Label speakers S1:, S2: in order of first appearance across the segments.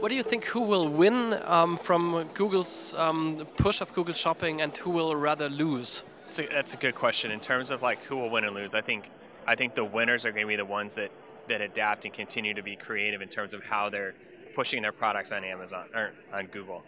S1: What do you think, who will win from Google's push of Google Shopping, and who will rather lose?
S2: That's a good question. In terms of like who will win and lose, I think the winners are going to be the ones that adapt and continue to be creative in terms of how they're pushing their products on Amazon or on Google.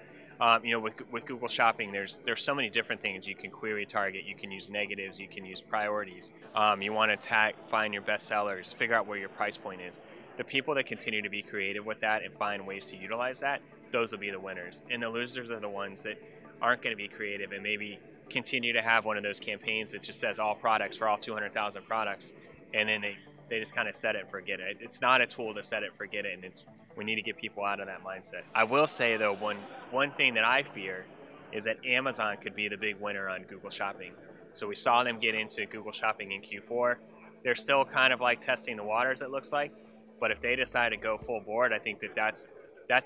S2: With Google Shopping, there's so many different things. You can query target, you can use negatives, you can use priorities. You want to find your best sellers, figure out where your price point is. The people that continue to be creative with that and find ways to utilize that, those will be the winners. And the losers are the ones that aren't going to be creative and maybe continue to have one of those campaigns that just says all products for all 200,000 products, and then they just kind of set it and forget it. It's not a tool to set it and forget it, and we need to get people out of that mindset. I will say though, one thing that I fear is that Amazon could be the big winner on Google Shopping. So we saw them get into Google Shopping in Q4. They're still kind of like testing the waters, it looks like, but if they decide to go full board, I think that's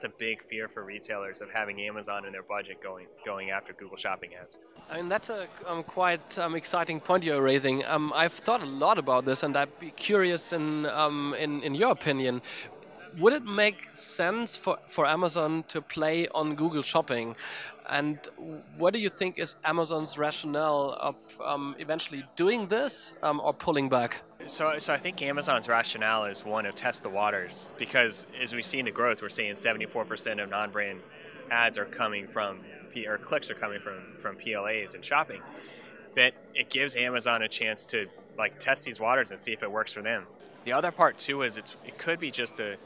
S2: a big fear for retailers of having Amazon in their budget going after Google Shopping ads.
S1: I mean, that's a quite exciting point you're raising. I've thought a lot about this, and I'd be curious in your opinion. Would it make sense for Amazon to play on Google Shopping? And what do you think is Amazon's rationale of eventually doing this or pulling back?
S2: So I think Amazon's rationale is one of test the waters, because as we see in the growth, we're seeing 74% of non-brand ads are coming from, or clicks are coming from PLAs and shopping. That it gives Amazon a chance to like test these waters and see if it works for them. The other part too is it could be just a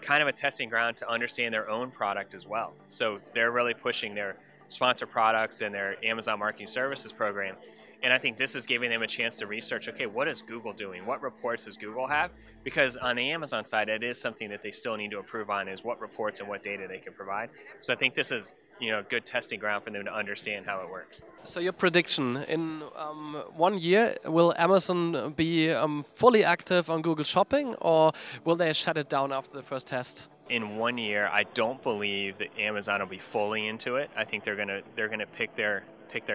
S2: kind of a testing ground to understand their own product as well. So they're really pushing their sponsor products and their Amazon Marketing Services program. And I think this is giving them a chance to research, okay, what is Google doing? What reports does Google have? Because on the Amazon side, it is something that they still need to improve on, is what reports and what data they can provide. So I think this is a good testing ground for them to understand how it works.
S1: So your prediction, in 1 year, will Amazon be fully active on Google Shopping, or will they shut it down after the first test?
S2: In 1 year, I don't believe that Amazon will be fully into it. I think they're gonna pick their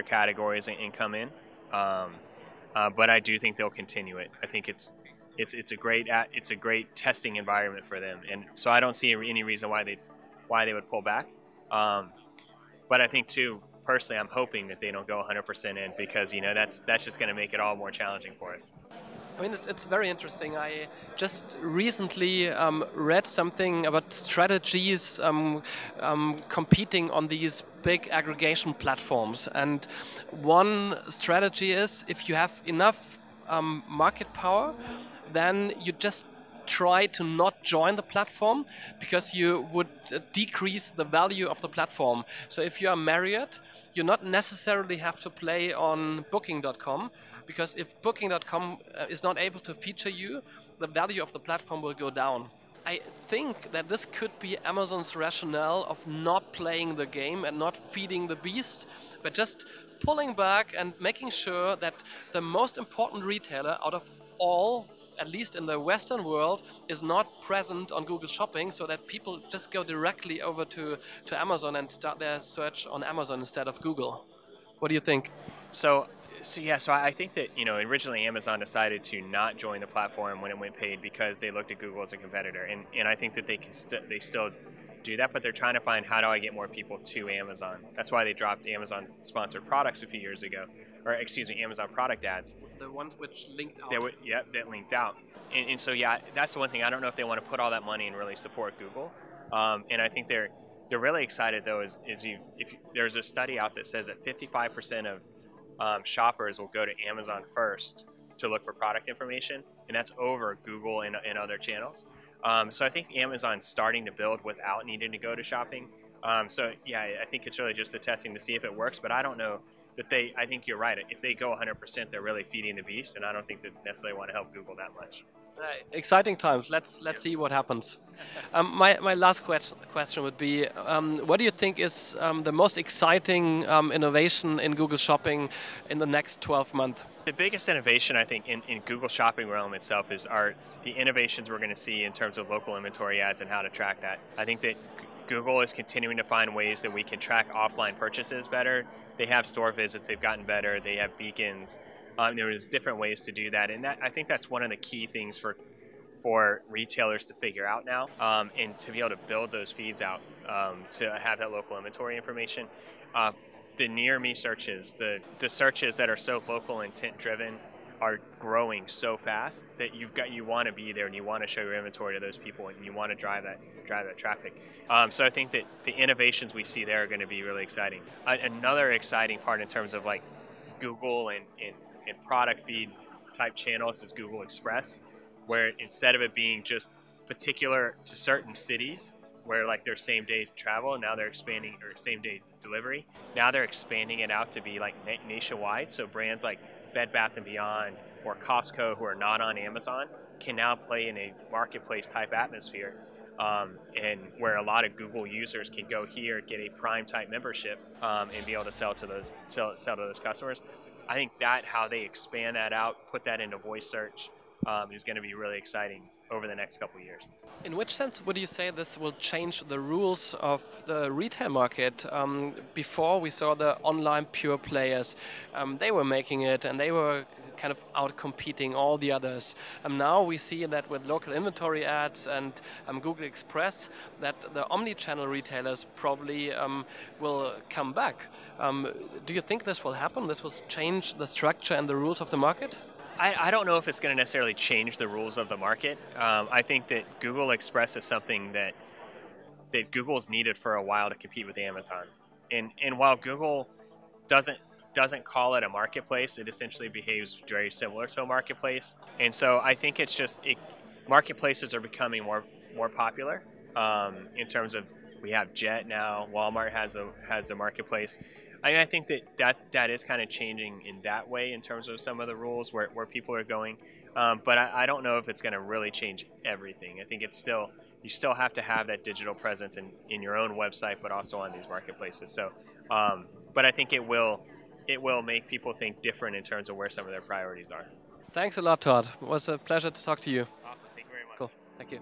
S2: categories and come in. But I do think they'll continue it. I think it's a great testing environment for them, and so I don't see any reason why they would pull back. But I think too, personally, I'm hoping that they don't go 100% in, because that's just going to make it all more challenging for us.
S1: I mean, it's very interesting. I just recently read something about strategies competing on these big aggregation platforms. And one strategy is, if you have enough market power, then you just try to not join the platform, because you would decrease the value of the platform. So if you are Marriott, you not necessarily have to play on Booking.com, because if Booking.com is not able to feature you, the value of the platform will go down. I think that this could be Amazon's rationale of not playing the game and not feeding the beast, but just pulling back and making sure that the most important retailer out of all, at least in the Western world, is not present on Google Shopping, so that people just go directly over to Amazon and start their search on Amazon instead of Google. What do you think?
S2: So I think that originally Amazon decided to not join the platform when it went paid, because they looked at Google as a competitor, and I think that they still do that, but they're trying to find, how do I get more people to Amazon? That's why they dropped Amazon sponsored products a few years ago, or excuse me, Amazon product ads.
S1: The ones which linked out.
S2: That linked out. And so that's the one thing. I don't know if they want to put all that money and really support Google. And I think they're really excited though. If there's a study out that says that 55% of shoppers will go to Amazon first to look for product information, and that's over Google and other channels. So I think Amazon's starting to build without needing to go to shopping. I think it's really just the testing to see if it works, but I don't know that I think you're right. If they go 100%, they're really feeding the beast, and I don't think they necessarily want to help Google that much.
S1: Exciting times. Let's see what happens. My last question would be, what do you think is the most exciting innovation in Google Shopping in the next 12 months?
S2: The biggest innovation, I think, in Google Shopping realm itself are the innovations we're going to see in terms of local inventory ads and how to track that. I think that Google is continuing to find ways that we can track offline purchases better. They have store visits, they've gotten better, they have beacons. There's different ways to do that, and I think that's one of the key things for for retailers to figure out now, and to be able to build those feeds out, to have that local inventory information. The near me searches, the searches that are so local intent driven, are growing so fast that you want to be there and you want to show your inventory to those people and you want to drive that traffic. So I think that the innovations we see there are going to be really exciting. Another exciting part in terms of like Google and product feed type channels is Google Express, where instead of it being just particular to certain cities where like they're same day travel, now they're expanding, or same day delivery, now they're expanding it out to be like nationwide. So brands like Bed Bath & Beyond or Costco, who are not on Amazon, can now play in a marketplace type atmosphere, and where a lot of Google users can go here, get a Prime type membership, and be able to sell to those customers. I think that how they expand that out, put that into voice search, is going to be really exciting over the next couple of years.
S1: In which sense would you say this will change the rules of the retail market? Before we saw the online pure players, they were making it and they were kind of out competing all the others. Now we see that with local inventory ads and Google Express, that the omni-channel retailers probably will come back. Do you think this will happen? This will change the structure and the rules of the market?
S2: I don't know if it's going to necessarily change the rules of the market. I think that Google Express is something that Google's needed for a while to compete with Amazon. And while Google doesn't call it a marketplace, it essentially behaves very similar to a marketplace. And so I think it's just marketplaces are becoming more popular, in terms of, we have Jet now, Walmart has a marketplace. I think that is kind of changing in that way in terms of some of the rules where people are going. But I don't know if it's going to really change everything. I think you still have to have that digital presence in your own website, but also on these marketplaces. So, but I think it will make people think different in terms of where some of their priorities are.
S1: Thanks a lot, Todd. It was a pleasure to talk to you.
S2: Awesome. Thank you very much.
S1: Cool. Thank you.